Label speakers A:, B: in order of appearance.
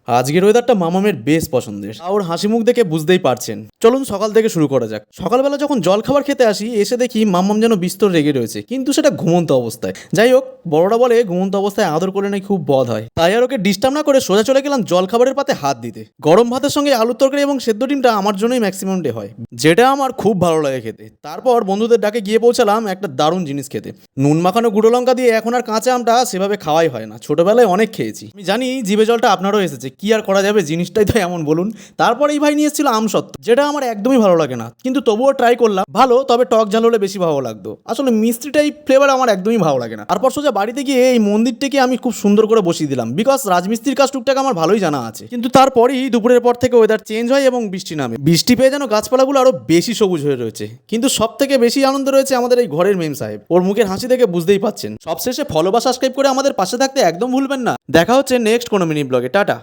A: আজকের ওয়েদারটা মামামের বেশ পছন্দের। ওর হাসি মুখ দেখে বুঝতেই পারছেন। চলুন সকাল থেকে শুরু করা যাক। সকালবেলা যখন জল খাবার খেতে আসি, এসে দেখি মাম্মাম যেন বিস্তর রেগে রয়েছে, কিন্তু সেটা ঘুমন্ত অবস্থায়। যাই হোক, বড়রা বলে ঘুমন্ত অবস্থায় আদর করলে নাকি খুব বধ হয়। তাই আর ওকে ডিস্টার্ব না করে সোজা চলে গেলাম জল খাবারের পাতে হাত দিতে। গরম ভাতের সঙ্গে আলুর তরকারি এবং সেদ্ধ ডিমটা আমার জন্যই ম্যাক্সিমাম ডে হয়, যেটা আমার খুব ভালো লাগে খেতে। তারপর বন্ধুদের ডাকে গিয়ে পৌঁছালাম একটা দারুণ জিনিস খেতে। নুন মাখানো গুঁড়ো লঙ্কা দিয়ে এখন আর কাঁচা আমটা সেভাবে খাওয়াই হয় না, ছোটবেলায় অনেক খেয়েছি। আমি জানি জিভে জলটা আপনারও এসেছে, কি আর করা যাবে, জিনিসটাই তো এমন বলুন। তারপর এই ভাই নিয়ে এসেছিল আমসত্ত্ব, যেটা আমার একদমই ভালো লাগে না, কিন্তু তবুও ট্রাই করলাম। ভালো, তবে টক ঝাল হলে বেশি ভালো লাগতো। আসলে মিষ্টিটাই ফ্লেভার আমার একদমই ভালো লাগে না। তারপর সোজা বাড়িতে গিয়ে এই মন্দিরটাকে আমি খুব সুন্দর করে বসিয়ে দিলাম, বিকজ রাজমিস্ত্রির কাজ টুকটাক আমার ভালোই জানা আছে। কিন্তু তারপরই দুপুরের পর থেকে ওয়েদার চেঞ্জ হয় এবং বৃষ্টি নামে। বৃষ্টি পেয়ে যেন গাছপালাগুলো আরো বেশি সবুজ হয়ে রয়েছে। কিন্তু সব থেকে বেশি আনন্দ রয়েছে আমাদের এই ঘরের মেম সাহেব। ওর মুখের হাসি দেখে বুঝতেই পাচ্ছেন। সবশেষে ফলো বা সাবস্ক্রাইব করে আমাদের পাশে থাকতে একদম ভুলবেন না। দেখা হচ্ছে নেক্সট কোনো মিনি ব্লগে। টাটা।